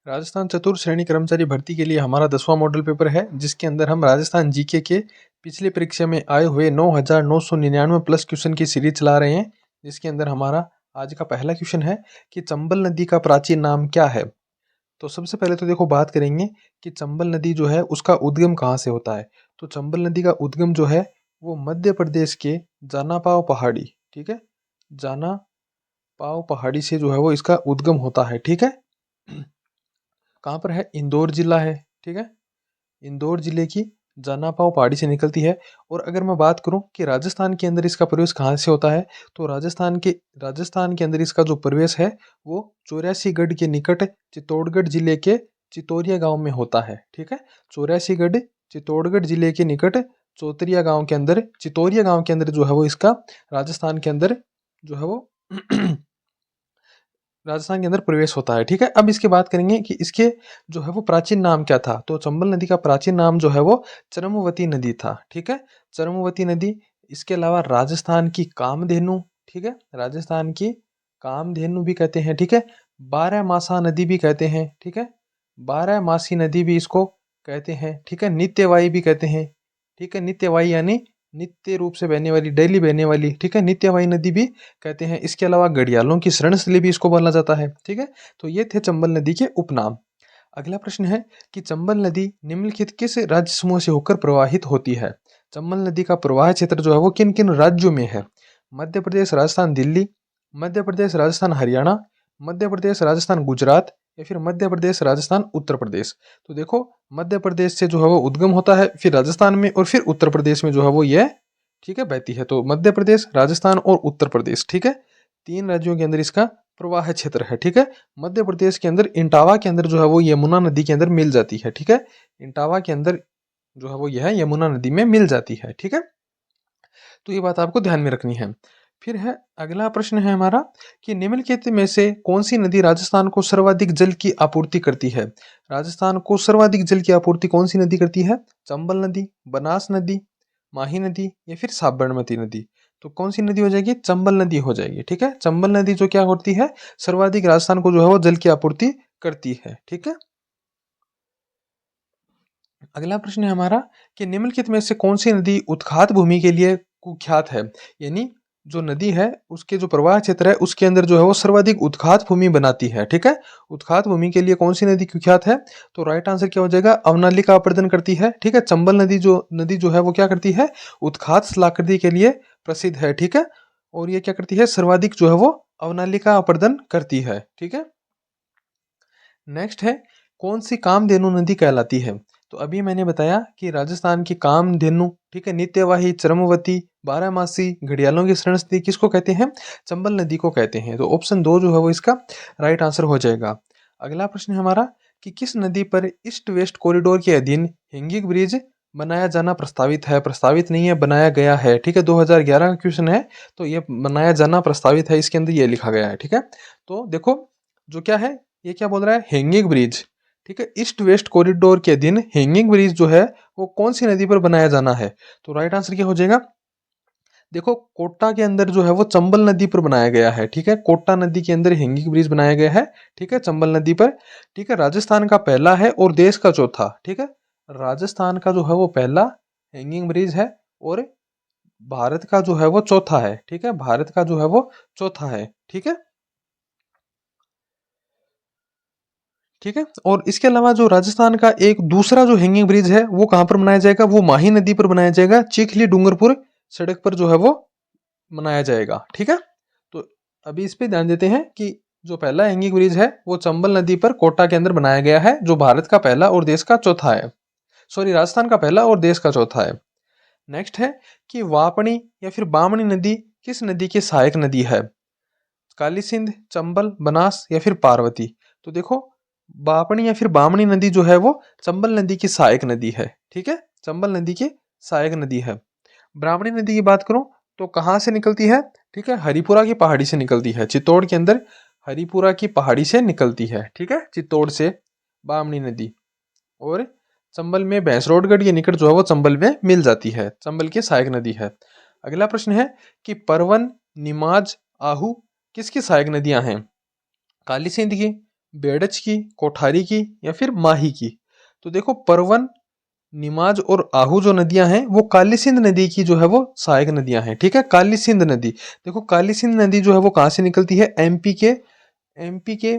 राजस्थान चतुर्थ श्रेणी कर्मचारी भर्ती के लिए हमारा 10वां मॉडल पेपर है, जिसके अंदर हम राजस्थान जीके के पिछली परीक्षा में आए हुए 9,999 प्लस क्वेश्चन की सीरीज चला रहे हैं। जिसके अंदर हमारा आज का पहला क्वेश्चन है कि चंबल नदी का प्राचीन नाम क्या है। तो सबसे पहले तो देखो बात करेंगे कि चंबल नदी जो है उसका उद्गम कहाँ से होता है। तो चंबल नदी का उद्गम जो है वो मध्य प्रदेश के जानापाव पहाड़ी, ठीक है, जानापाव पहाड़ी से जो है वो इसका उद्गम होता है, ठीक है। कहाँ पर है? इंदौर जिला है, ठीक है। इंदौर जिले की जानापाव पहाड़ी से निकलती है। और अगर मैं बात करूं कि राजस्थान के अंदर इसका प्रवेश कहाँ से होता है, तो राजस्थान के अंदर इसका जो प्रवेश है वो 84गढ़ के निकट चित्तौड़गढ़ जिले के चितौरिया गांव में होता है, ठीक है। 84गढ़ चित्तौड़गढ़ जिले के निकट चितौरिया गांव के अंदर जो है वो इसका राजस्थान के अंदर जो है वो राजस्थान के अंदर प्रवेश होता है, ठीक है। अब इसकी बात करेंगे कि इसके जो है वो प्राचीन नाम क्या था। तो चंबल नदी का प्राचीन नाम जो है वो चरमवती नदी था, ठीक है। चरमवती नदी, इसके अलावा राजस्थान की कामधेनु, ठीक है, राजस्थान की कामधेनु भी कहते हैं, ठीक है। 12 मासा नदी भी कहते हैं, ठीक है। 12 मासी नदी भी इसको कहते हैं, ठीक है। नित्यवाही भी कहते हैं, ठीक है। नित्यवाही यानी नित्य रूप से बहने वाली, डेली बहने वाली, ठीक है, नित्यवाही नदी भी कहते हैं। इसके अलावा घड़ियालों की शरणस्थली भी इसको बोला जाता है, ठीक है। तो ये थे चंबल नदी के उपनाम। अगला प्रश्न है कि चंबल नदी निम्नलिखित किस राज्य समूह से होकर प्रवाहित होती है। चंबल नदी का प्रवाह क्षेत्र जो है वो किन किन राज्यों में है। मध्य प्रदेश, राजस्थान, दिल्ली, मध्य प्रदेश, राजस्थान, हरियाणा, मध्य प्रदेश, राजस्थान, गुजरात, या फिर मध्य प्रदेश, राजस्थान, उत्तर प्रदेश। तो देखो मध्य प्रदेश से जो है वो उद्गम होता है, फिर राजस्थान में, और फिर उत्तर प्रदेश में जो है वो ये, ठीक है, बहती है। तो मध्य प्रदेश, राजस्थान और उत्तर प्रदेश, ठीक है, 3 राज्यों के अंदर इसका प्रवाह क्षेत्र है, ठीक है। मध्य प्रदेश के अंदर इंटावा के अंदर जो है वो यमुना नदी के अंदर मिल जाती है, ठीक है। इंटावा के अंदर जो है वो यह यमुना नदी में मिल जाती है, ठीक है। तो ये बात आपको ध्यान में रखनी है। फिर है अगला प्रश्न है हमारा कि निम्नलिखित में से कौन सी नदी राजस्थान को सर्वाधिक जल की आपूर्ति करती है। राजस्थान को सर्वाधिक जल की आपूर्ति कौन सी नदी करती है? चंबल नदी, बनास नदी, माही नदी, या फिर साबरमती नदी। तो कौन सी नदी हो जाएगी? चंबल नदी हो जाएगी, ठीक है। चंबल नदी जो क्या होती है, सर्वाधिक राजस्थान को जो है वो जल की आपूर्ति करती है, ठीक है। अगला प्रश्न है हमारा कि निम्नलिखित में से कौन सी नदी उत्खात भूमि के लिए कुख्यात है। यानी जो नदी है उसके जो प्रवाह क्षेत्र है उसके अंदर जो है वो सर्वाधिक उत्खात भूमि बनाती है, ठीक है। उत्खात भूमि के लिए कौन सी नदी कुख्यात है? तो राइट आंसर क्या हो जाएगा? अवनाली का अपर्दन करती है, ठीक है। चंबल नदी जो है वो क्या करती है? उत्खात शिलाकृति के लिए प्रसिद्ध है, ठीक है। और ये क्या करती है? सर्वाधिक जो है वो अवनाली का अपर्दन करती है, ठीक है। नेक्स्ट है कौन सी कामधेनु नदी कहलाती है। तो अभी मैंने बताया कि राजस्थान की कामधेनु, ठीक है, नित्यवाही, चरमवती, 12 मासी, घड़ियालों की शरणस्थली किसको कहते हैं? चंबल नदी को कहते हैं। तो ऑप्शन 2 जो है वो इसका राइट आंसर हो जाएगा। अगला प्रश्न है हमारा कि किस नदी पर ईस्ट वेस्ट कॉरिडोर के अधीन हैंगिंग ब्रिज बनाया जाना प्रस्तावित है। प्रस्तावित नहीं है, बनाया गया है, ठीक है। 2011 का क्वेश्चन है, तो ये बनाया जाना प्रस्तावित है, इसके अंदर ये लिखा गया है, ठीक है। तो देखो जो क्या है, ये क्या बोल रहा है? हैंगिंग ब्रिज, ठीक है। ईस्ट वेस्ट कॉरिडोर के अधीन हैंगिंग ब्रिज जो है वो कौन सी नदी पर बनाया जाना है। तो राइट आंसर क्या हो जाएगा? देखो कोटा के अंदर जो है वो चंबल नदी पर बनाया गया है, ठीक है। कोटा नदी के अंदर हैंगिंग ब्रिज बनाया गया है, ठीक है, चंबल नदी पर, ठीक है। राजस्थान का पहला है और देश का चौथा, ठीक है। राजस्थान का जो है वो पहला हैंगिंग ब्रिज है और भारत का जो है वो चौथा है, ठीक है। भारत का जो है वो चौथा है, ठीक है, ठीक है। और इसके अलावा जो राजस्थान का एक दूसरा जो हैंगिंग ब्रिज है वो कहाँ पर बनाया जाएगा? वो माही नदी पर बनाया जाएगा, चिखली डूंगरपुर सड़क पर जो है वो बनाया जाएगा, ठीक है। तो अभी इस पे ध्यान देते हैं कि जो पहला हैंगिंग ब्रिज है वो चंबल नदी पर कोटा के अंदर बनाया गया है, जो भारत का पहला और देश का चौथा है। सॉरी, राजस्थान का पहला और देश का चौथा है। नेक्स्ट है कि वापणी या फिर बामणी नदी किस नदी की सहायक नदी है? काली सिंध, चंबल, बनास, या फिर पार्वती। तो देखो बापणी या फिर बामणी नदी जो है वो चंबल नदी की सहायक नदी है, ठीक है। चंबल नदी की सहायक नदी है। ब्राह्मणी नदी की बात करूं तो कहाँ से निकलती है? ठीक है, हरिपुरा की पहाड़ी से निकलती है। चित्तौड़ के अंदर हरिपुरा की पहाड़ी से निकलती है, ठीक है, चित्तौड़ से बामणी नदी। और चंबल में भैंसरोडगढ़ के निकट जो है वो चंबल में मिल जाती है, चंबल की सहायक नदी है। अगला प्रश्न है कि परवन, निमाज, आहू किसकी सहायक नदियां हैं? काली सिंध की, बेडच की, कोठारी की या फिर माही की? तो देखो परवन, निमाज और आहू जो नदियां हैं वो काली सिंध नदी की जो है वो सहायक नदियां हैं, ठीक है। काली सिंध नदी, देखो काली सिंध नदी जो है वो कहाँ से निकलती है? एमपी के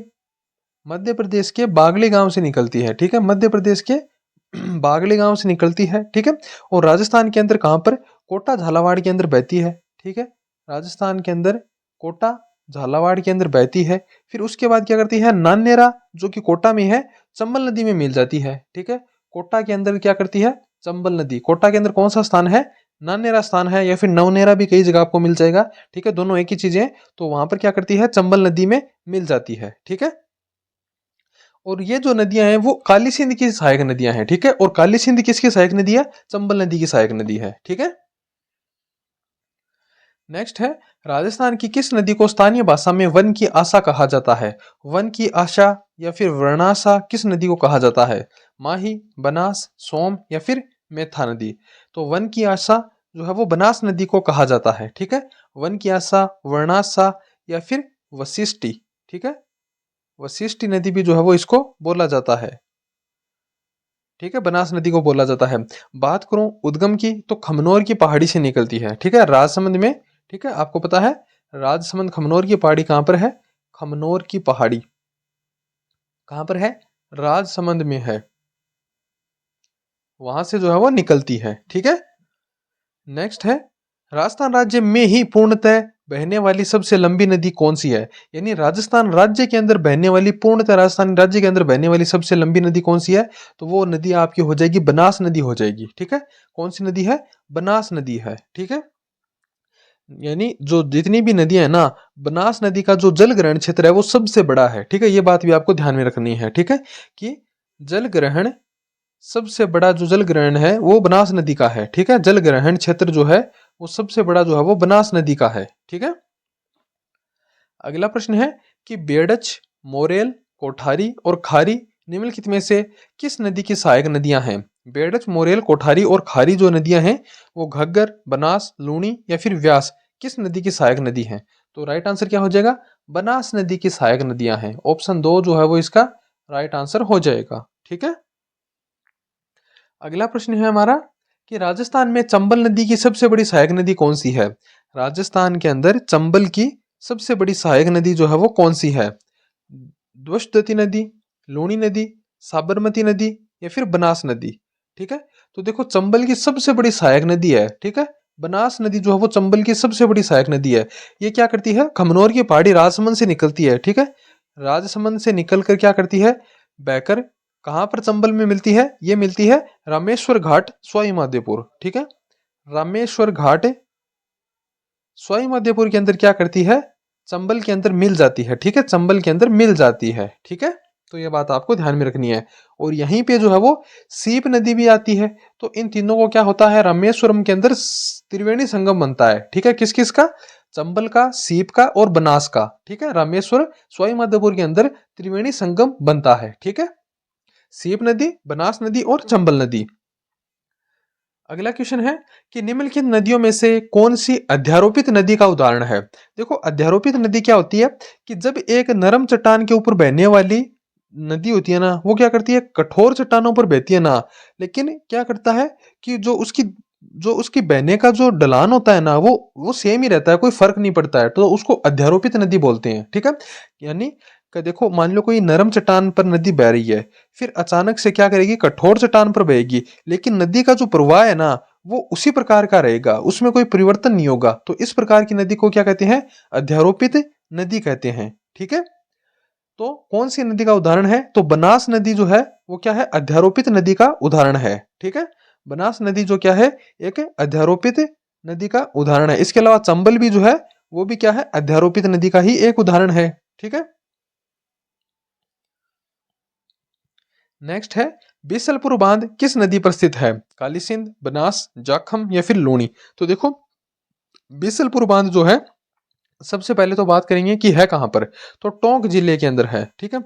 मध्य प्रदेश के बागली गांव से निकलती है, ठीक है। मध्य प्रदेश के बागली गांव से निकलती है, ठीक है। और राजस्थान के अंदर कहाँ पर? कोटा झालावाड़ के अंदर बहती है, ठीक है। राजस्थान के अंदर कोटा झालावाड़ के अंदर बहती है। फिर उसके बाद क्या करती है? नानेरा जो कि कोटा में है, चंबल नदी में मिल जाती है, ठीक है। कोटा के अंदर क्या करती है? चंबल नदी। कोटा के अंदर कौन सा स्थान है? नानेरा स्थान है, या फिर नवनेरा भी कई जगह आपको मिल जाएगा, ठीक है। दोनों एक ही चीजें हैं। तो वहां पर क्या करती है? चंबल नदी में मिल जाती है, ठीक है। और ये जो नदियां हैं वो काली सिंध की सहायक नदियां हैं, ठीक है। और काली सिंध किसकी सहायक नदी है? चंबल नदी की सहायक नदी है, ठीक है। नेक्स्ट है, राजस्थान की किस नदी को स्थानीय भाषा में वन की आशा कहा जाता है? वन की आशा या फिर वर्णाशा किस नदी को कहा जाता है? माही, बनास, सोम या फिर मेथा नदी? तो वन की आशा जो है वो बनास नदी को कहा जाता है, ठीक है। वन की आशा, वर्णाशा या फिर वशिष्टि, ठीक है। वशिष्टि नदी भी जो है वो इसको बोला जाता है, ठीक है। बनास नदी को बोला जाता है। बात करूं उद्गम की, तो खमनोर की पहाड़ी से निकलती है, ठीक है, राजसमंद में, ठीक है। आपको पता है राजसमंद खमनोर की पहाड़ी कहां पर है? खमनोर की पहाड़ी कहां पर है? राजसमंद में है, वहां से जो है वो निकलती है, ठीक है। नेक्स्ट है, राजस्थान राज्य में ही पूर्णतः बहने वाली सबसे लंबी नदी कौन सी है? यानी राजस्थान राज्य के अंदर बहने वाली, पूर्णतः राजस्थान राज्य के अंदर बहने वाली सबसे लंबी नदी कौन सी है? तो वो नदी आपकी हो जाएगी बनास नदी हो जाएगी, ठीक है। कौन सी नदी है? बनास नदी है, ठीक है। यानी जो जितनी भी नदियां है ना, बनास नदी का जो जल ग्रहण क्षेत्र है वो सबसे बड़ा है, ठीक है। ये बात भी आपको ध्यान में रखनी है, ठीक है, कि जल ग्रहण, सबसे बड़ा जो जल ग्रहण है वो बनास नदी का है, ठीक है। जल ग्रहण क्षेत्र जो है वो सबसे बड़ा जो है वो बनास नदी का है, ठीक है। अगला प्रश्न है कि बेडच, मोरेल, कोठारी और खारी निम्नलिखित में से किस नदी की सहायक नदियां हैं? बेडच, मोरेल, कोठारी और खारी जो नदियां हैं वो घग्गर, बनास, लूणी या फिर व्यास किस नदी की सहायक नदी हैं? तो राइट आंसर क्या हो जाएगा? बनास नदी की सहायक नदियां हैं। ऑप्शन 2 जो है वो इसका राइट आंसर हो जाएगा, ठीक है। अगला प्रश्न है हमारा कि राजस्थान में चंबल नदी की सबसे बड़ी सहायक नदी कौन सी है? राजस्थान के अंदर चंबल की सबसे बड़ी सहायक नदी जो है वो कौन सी है? द्वष्टदती नदी, लूणी नदी, साबरमती नदी या फिर बनास नदी, ठीक है। तो देखो चंबल की सबसे बड़ी सहायक नदी है, ठीक है। बनास नदी जो है वो चंबल की सबसे बड़ी सहायक नदी है। ये क्या करती है? खमनोर की पहाड़ी राजसमंद से निकलती है, ठीक है। राजसमंद से निकलकर क्या करती है? बहकर कहां पर चंबल में मिलती है? ये मिलती है रामेश्वर घाट, सवाई माधोपुर, ठीक है। रामेश्वर घाट सवाई माधोपुर के अंदर क्या करती है? चंबल के अंदर मिल जाती है, ठीक है। चंबल के अंदर मिल जाती है, ठीक है। तो ये बात आपको ध्यान में रखनी है। और यहीं पे जो है वो सीप नदी भी आती है। तो इन तीनों को क्या होता है? रामेश्वरम के अंदर त्रिवेणी संगम बनता है, ठीक है। किस किस का? चंबल का, सीप का और बनास का, ठीक है। रामेश्वर सवाई माधोपुर के अंदर त्रिवेणी संगम बनता है, ठीक है। सीप नदी, बनास नदी और चंबल नदी। अगला क्वेश्चन है कि निम्नलिखित नदियों में से कौन सी अध्यारोपित नदी का उदाहरण है? देखो अध्यारोपित नदी क्या होती है कि जब एक नरम चट्टान के ऊपर बहने वाली नदी होती है ना, वो क्या करती है? कठोर चट्टानों पर बहती है ना, लेकिन क्या करता है कि जो उसकी बहने का जो ढलान होता है ना, वो सेम ही रहता है, कोई फर्क नहीं पड़ता है, तो उसको अध्यारोपित नदी बोलते हैं, ठीक है। यानी कि देखो मान लो कोई नरम चट्टान पर नदी बह रही है, फिर अचानक से क्या करेगी? कठोर चट्टान पर बहेगी, लेकिन नदी का जो प्रवाह है ना वो उसी प्रकार का रहेगा, उसमें कोई परिवर्तन नहीं होगा। तो इस प्रकार की नदी को क्या कहते हैं? अध्यारोपित नदी कहते हैं, ठीक है। तो कौन सी नदी का उदाहरण है? तो बनास नदी जो है वो क्या है? अध्यारोपित नदी का उदाहरण है, ठीक है। बनास नदी जो क्या है? एक अध्यारोपित नदी का उदाहरण है। इसके अलावा चंबल भी जो है वो भी क्या है? अध्यारोपित नदी का ही एक उदाहरण है, ठीक है। नेक्स्ट है, बीसलपुर बांध किस नदी पर स्थित है? काली सिंध, बनास, जाखम या फिर लूणी? तो देखो बीसलपुर बांध जो है, सबसे पहले तो बात करेंगे कि है कहां पर। तो टोंक जिले के अंदर है, ठीक है।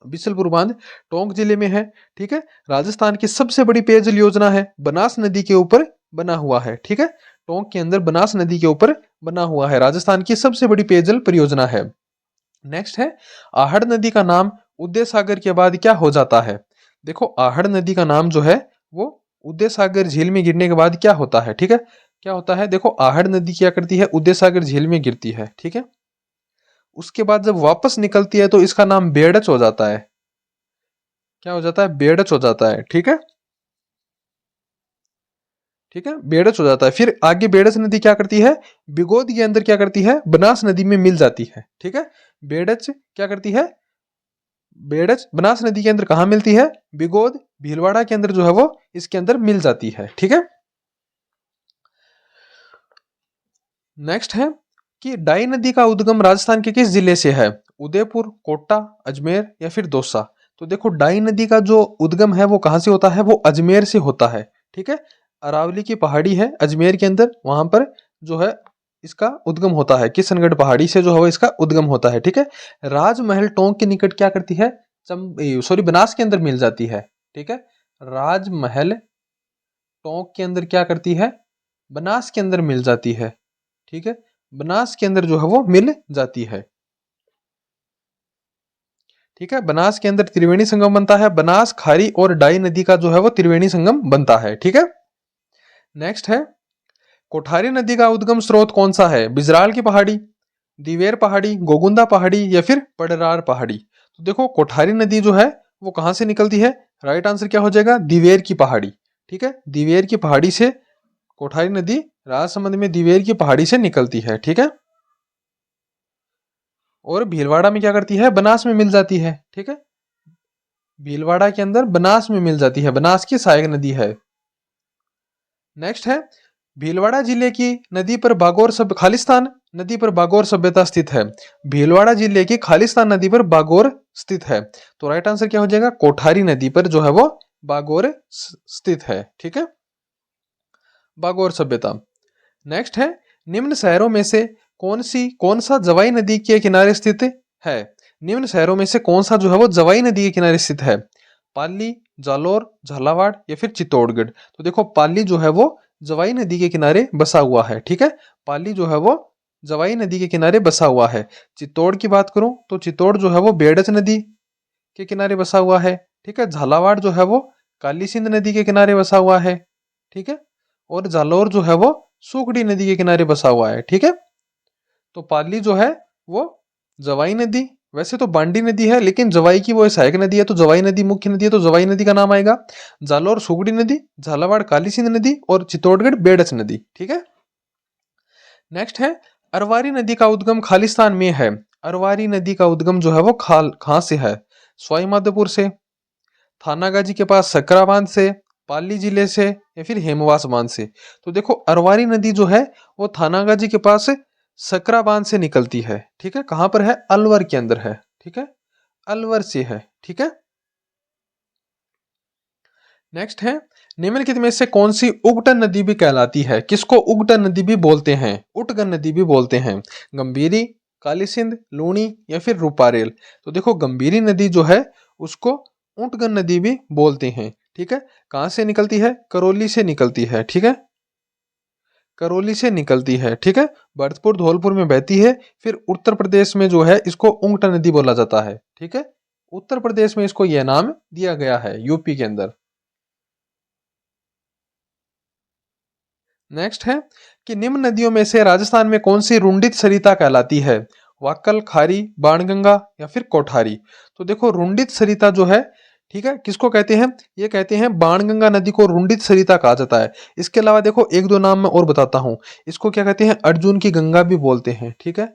बीसलपुर बांध टोंक जिले में है, ठीक है। राजस्थान की सबसे बड़ी पेयजल योजना है, बनास नदी के ऊपर बना हुआ है, ठीक है। टोंक के अंदर बनास नदी के ऊपर बना हुआ है, राजस्थान की सबसे बड़ी पेयजल परियोजना है। नेक्स्ट है, आहड़ नदी का नाम उदय सागर के बाद क्या हो जाता है? देखो आहड़ नदी का नाम जो है वो उदय सागर झील में गिरने के बाद क्या होता है, ठीक है? क्या होता है? देखो आहड़ नदी क्या करती है, उदय सागर झील में गिरती है, ठीक है? उसके बाद जब वापस निकलती है तो इसका नाम बेड़च हो जाता है। क्या हो जाता है? बेड़च हो जाता है, ठीक है? ठीक है, बेड़च हो जाता है। फिर आगे बेड़च नदी क्या करती है, बिगोद के अंदर क्या करती है, बनास नदी में मिल जाती है, ठीक है? बेड़च क्या करती है, बेड़च बनास नदी के अंदर कहाँ मिलती है, बिगोद भीलवाड़ा के अंदर जो है वो इसके अंदर मिल जाती है, ठीक है? नेक्स्ट है कि डाई नदी का उद्गम राजस्थान के किस जिले से है? उदयपुर, कोटा, अजमेर या फिर दौसा? तो देखो डाई नदी का जो उद्गम है वो कहाँ से होता है, वो अजमेर से होता है, ठीक है? अरावली की पहाड़ी है अजमेर के अंदर, वहां पर जो है इसका उद्गम होता है, किशनगढ़ पहाड़ी से जो है वो इसका उद्गम होता है, ठीक है? राजमहल टोंक के निकट क्या करती है, सॉरी बनास के अंदर मिल जाती है, ठीक है? राजमहल टोंक के अंदर क्या करती है, बनास के अंदर मिल जाती है, ठीक है? बनास के अंदर जो है वो मिल जाती है, ठीक है? बनास के अंदर त्रिवेणी संगम बनता है, बनास खारी और डाई नदी का जो है वो त्रिवेणी संगम बनता है, ठीक है? नेक्स्ट है कोठारी नदी का उद्गम स्रोत कौन सा है, बिजराल की पहाड़ी, दिवेर पहाड़ी, गोगुंदा पहाड़ी या फिर पडरार पहाड़ी? तो देखो कोठारी नदी जो है वो कहां से निकलती है, राइट आंसर क्या हो जाएगा, दिवेर की पहाड़ी, ठीक है? दिवेर की पहाड़ी से कोठारी नदी राजसमंद में दिवेर की पहाड़ी से निकलती है, ठीक है? और भीलवाड़ा में क्या करती है, बनास में मिल जाती है, ठीक है? भीलवाड़ा के अंदर बनास में मिल जाती है, बनास की सहायक नदी है। नेक्स्ट है भीलवाड़ा जिले की नदी पर बागोर सब खालिस्तान नदी पर बागोर सभ्यता स्थित है। भीलवाड़ा जिले की खालिस्तान नदी पर बागोर स्थित है, तो राइट आंसर क्या हो जाएगा, कोठारी नदी पर जो है वो बागोर स्थित है, ठीक है? बागोर सभ्यता। नेक्स्ट है निम्न शहरों में से कौन सा जवाई नदी के किनारे स्थित है? निम्न शहरों में से कौन सा जो है वो जवाई नदी के किनारे स्थित है? पाली, जालोर, झालावाड़ या फिर चित्तौड़गढ़? तो देखो पाली जो है वो जवाई नदी के किनारे बसा हुआ है, ठीक है? पाली जो है वो जवाई नदी के किनारे बसा हुआ है। चित्तौड़ की बात करूं तो चित्तौड़ जो है वो बेड़च नदी के किनारे बसा हुआ है, ठीक है? झालावाड़ जो है वो काली सिंध नदी के किनारे बसा हुआ है, ठीक है? और जालोर जो है वो सुकड़ी नदी के किनारे बसा हुआ है, ठीक है? तो पाली जो है वो जवाई नदी, वैसे तो बांडी नदी है लेकिन जवाई की वो सहायक नदी है, तो जवाई नदी मुख्य नदी है, तो जवाई नदी का नाम आएगा। जालोर सुगड़ी नदी, झालावाड़ काली सिंध नदी और चित्तौड़गढ़ बेड़च नदी, ठीक है? नेक्स्ट है अरवारी नदी का उद्गम खालिस्तान में है। अरवारी नदी का उद्गम जो है वो कहाँ से है, सवाई माधोपुर से, थानागाजी के पास सकरा बांध से, पाली जिले से या फिर हेमवास बांध से? तो देखो अरवारी नदी जो है वो थानागाजी के पास सकरा बांध से निकलती है, ठीक है? कहां पर है, अलवर के अंदर है, ठीक है? अलवर से है, ठीक है? नेक्स्ट है निम्नलिखित में से कौन सी उगटन नदी भी कहलाती है? किसको उगटन नदी भी बोलते हैं, उटगन नदी भी बोलते हैं? गंभीरी, काली सिंध, लूणी या फिर रूपारेल? तो देखो गंभीरी नदी जो है उसको ऊंटगन नदी भी बोलते हैं, ठीक है? कहां से निकलती है, करौली से निकलती है, ठीक है? करौली से निकलती है, ठीक है? भरतपुर धौलपुर में बहती है, फिर उत्तर प्रदेश में जो है इसको ऊंगटा नदी बोला जाता है, ठीक है? उत्तर प्रदेश में इसको यह नाम दिया गया है, यूपी के अंदर। नेक्स्ट है कि निम्न नदियों में से राजस्थान में कौन सी रुंडित सरिता कहलाती है? वाकल, खारी, बाणगंगा या फिर कोठारी? तो देखो रुंडित सरिता जो है, ठीक है, किसको कहते हैं, ये कहते हैं बाणगंगा नदी को रुंडित सरिता कहा जाता है। इसके अलावा देखो एक दो नाम मैं और बताता हूं, इसको क्या कहते हैं, अर्जुन की गंगा भी बोलते हैं, ठीक है?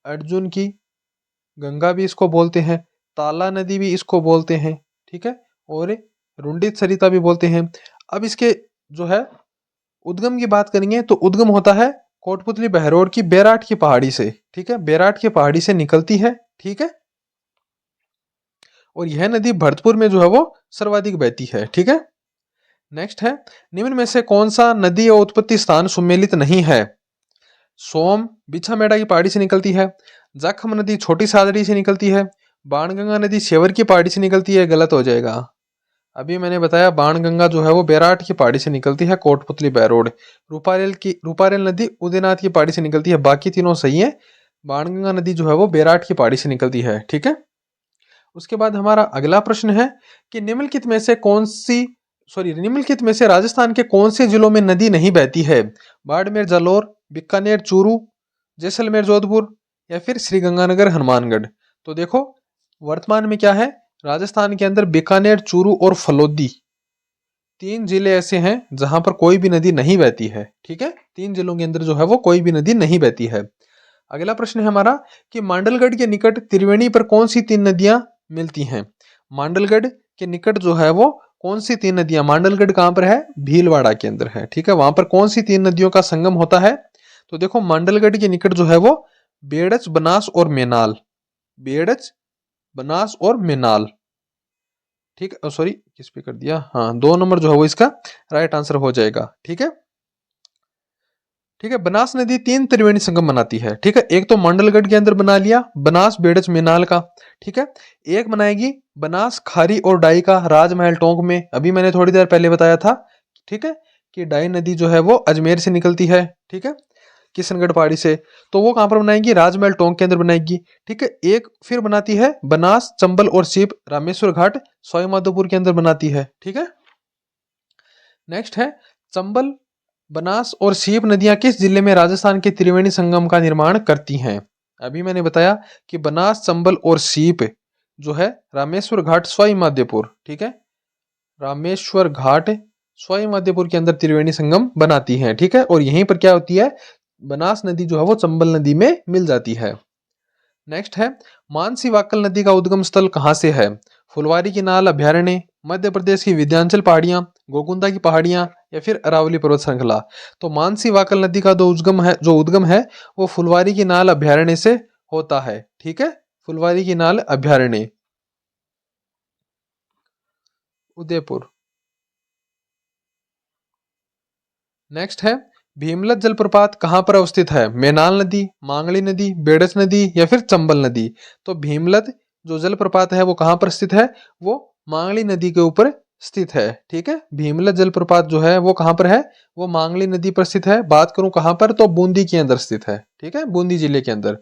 अर्जुन की गंगा भी इसको बोलते हैं, ताला नदी भी इसको बोलते हैं, ठीक है? और रुंडित सरिता भी बोलते हैं। अब इसके जो है उद्गम की बात करेंगे तो उद्गम होता है कोटपुतली बहरोड की बैराट की पहाड़ी से, ठीक है? बैराट की पहाड़ी से निकलती है, ठीक है? और यह नदी भरतपुर में जो है वो सर्वाधिक बहती है, ठीक है? नेक्स्ट है निम्न में से कौन सा नदी और उत्पत्ति स्थान सुमेलित नहीं है? सोम बिछा मेड़ा की पहाड़ी से निकलती है, जाखम नदी छोटी सादड़ी से निकलती है, बाणगंगा नदी सेवर की पहाड़ी से निकलती है, गलत हो जाएगा। अभी मैंने बताया बाणगंगा जो है वो बैराट की पहाड़ी से निकलती है, कोटपुतली बैरोड। रूपारेल नदी उदयनाथ की पहाड़ी से निकलती है, बाकी तीनों सही है। बाणगंगा नदी जो है वो बैराट की पहाड़ी से निकलती है, ठीक है? उसके बाद हमारा अगला प्रश्न है कि निम्नलिखित में से राजस्थान के कौन से जिलों में नदी नहीं बहती है? बाड़मेर, जालौर, बीकानेर, चूरू, जैसलमेर, जोधपुर या फिर श्रीगंगानगर, हनुमानगढ़। तो देखो वर्तमान में क्या है, राजस्थान के अंदर बीकानेर, चूरू और फलोदी 3 जिले ऐसे हैं जहां पर कोई भी नदी नहीं बहती है। ठीक है, 3 जिलों के अंदर जो है वो कोई भी नदी नहीं बहती है। अगला प्रश्न है हमारा कि मांडलगढ़ के निकट त्रिवेणी पर कौन सी 3 नदियां मिलती हैं? मांडलगढ़ के निकट जो है वो कौन सी 3 नदियां, मांडलगढ़ कहां पर है? भीलवाड़ा के अंदर है। ठीक है, वहां पर कौन सी 3 नदियों का संगम होता है? तो देखो मांडलगढ़ के निकट जो है वो बेड़च, बनास और मेनाल, बेड़च, बनास और मेनाल। ठीक है, सॉरी किस पे कर दिया, हाँ 2 नंबर जो है वो इसका राइट आंसर हो जाएगा। ठीक है, ठीक है, बनास नदी 3 त्रिवेणी संगम बनाती है। ठीक है, एक तो मांडलगढ़ के अंदर बना लिया बनास, बेड़च, मेनाल का। ठीक है, एक बनाएगी बनास, खारी और डाई का राजमहल टोंक में, अभी मैंने थोड़ी देर पहले बताया था। ठीक है, कि डाई नदी जो है वो अजमेर से निकलती है। ठीक है, किशनगढ़ पहाड़ी से, तो वो कहां पर बनाएगी? राजमहल टोंक के अंदर बनाएगी। ठीक है, एक फिर बनाती है बनास, चंबल और सीप रामेश्वर घाट सवाई माधोपुर के अंदर बनाती है। ठीक है, नेक्स्ट है चंबल, बनास और सीप नदियां किस जिले में राजस्थान के त्रिवेणी संगम का निर्माण करती हैं? अभी मैंने बताया कि बनास, चंबल और सीप जो है रामेश्वर घाट सवाई माधोपुर, ठीक है, रामेश्वर घाट सवाई माधोपुर के अंदर त्रिवेणी संगम बनाती हैं। ठीक है, और यहीं पर क्या होती है, बनास नदी जो है वो चंबल नदी में मिल जाती है। नेक्स्ट है मानसी वाक्कल नदी का उद्गम स्थल कहां से है? फुलवारी की नाल अभ्यारण्य, मध्य प्रदेश की विंध्याचल पहाड़ियां, गोकुंदा की पहाड़ियां या फिर अरावली पर्वत श्रृंखला। तो मानसी वाक्कल नदी का जो उद्गम है वो फुलवारी की नाल अभ्यारण्य से होता है। ठीक है, फुलवारी की नाल अभ्यारण्य, उदयपुर। नेक्स्ट है भीमलत जलप्रपात कहां पर अवस्थित है? मेनाल नदी, मांगली नदी, बेड़च नदी या फिर चंबल नदी। तो भीमलत जो जलप्रपात है वो कहां पर स्थित है? वो मांगली नदी के ऊपर स्थित है। ठीक है, भीमलत जलप्रपात जो है वो कहां पर है? वो मांगली नदी पर स्थित है। बात करूं कहां पर, तो बूंदी के अंदर स्थित है। ठीक है, बूंदी जिले के अंदर।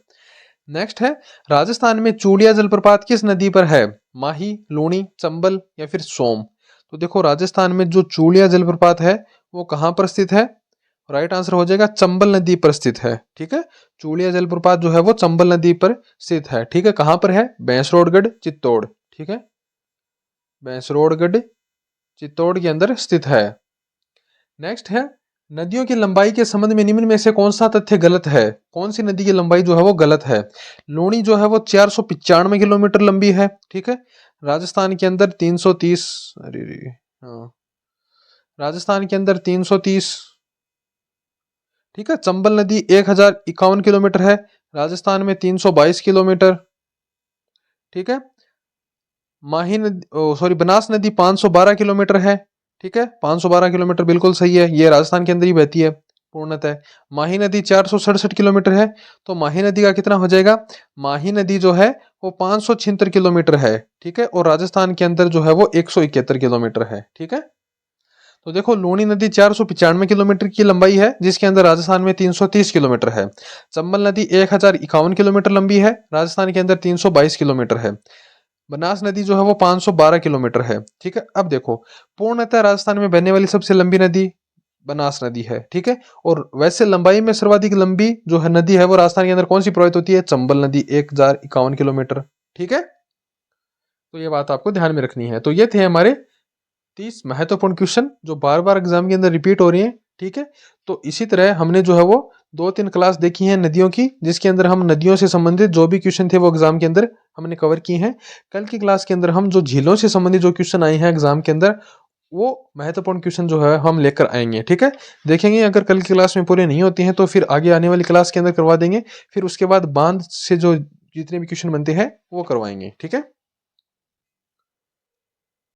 नेक्स्ट है राजस्थान में चूड़िया जलप्रपात किस नदी पर है? माही, लूणी, चंबल या फिर सोम। तो देखो राजस्थान में जो चूड़िया जलप्रपात है वो कहां पर स्थित है? राइट आंसर हो जाएगा चंबल नदी पर स्थित है। ठीक है, चूड़िया जलप्रपात जो है वो चंबल नदी पर स्थित है। ठीक है, कहां पर है? भैंसरोडगढ़, चित्तौड़। ठीक है, भैंसरोडगढ़, चित्तौड़ के अंदर स्थित है। नेक्स्ट है नदियों की लंबाई के संबंध में निम्न में से कौन सा तथ्य गलत है? कौन सी नदी की लंबाई जो है वो गलत है? लूणी जो है वो 495 किलोमीटर लंबी है। ठीक है, राजस्थान के अंदर 330, अरे हाँ, राजस्थान के अंदर 330। ठीक है, चंबल नदी 1051 किलोमीटर है, राजस्थान में 322 किलोमीटर। ठीक है, माही नदी, सॉरी, बनास नदी 512 किलोमीटर है। ठीक है, 512 किलोमीटर बिल्कुल सही है, ये राजस्थान के अंदर ही बहती है पूर्णतः। माही नदी 467 किलोमीटर है, तो माही नदी का कितना हो जाएगा? माही नदी जो है वो 576 किलोमीटर है। ठीक है, और राजस्थान के अंदर जो है वो 171 किलोमीटर है। ठीक है, तो देखो लूणी नदी 495 किलोमीटर की लंबाई है, जिसके अंदर राजस्थान में 330 किलोमीटर है। चंबल नदी 1051 किलोमीटर लंबी है, राजस्थान के अंदर 322 किलोमीटर है। बनास नदी जो है वो 512 किलोमीटर है। ठीक है, अब देखो पूर्णतः राजस्थान में बहने वाली सबसे लंबी नदी बनास नदी है। ठीक है, और वैसे लंबाई में सर्वाधिक लंबी जो है नदी है वो राजस्थान के अंदर कौन सी प्रवाहित होती है? चंबल नदी 1051 किलोमीटर। ठीक है, तो ये बात आपको ध्यान में रखनी है। तो ये थे हमारे 30 महत्वपूर्ण क्वेश्चन जो बार बार एग्जाम के अंदर रिपीट हो रही हैं। ठीक है, तो इसी तरह हमने जो है वो 2-3 क्लास देखी हैं नदियों की, जिसके अंदर हम नदियों से संबंधित जो भी क्वेश्चन थे वो एग्जाम के अंदर हमने कवर किए हैं। कल की क्लास के अंदर हम जो झीलों से संबंधित जो क्वेश्चन आए हैं एग्जाम के अंदर, वो महत्वपूर्ण क्वेश्चन जो है हम लेकर आएंगे। ठीक है, देखेंगे अगर कल की क्लास में पूरे नहीं होती हैं तो फिर आगे आने वाली क्लास के अंदर करवा देंगे, फिर उसके बाद बांध से जो जितने भी क्वेश्चन बनते हैं वो करवाएंगे। ठीक है।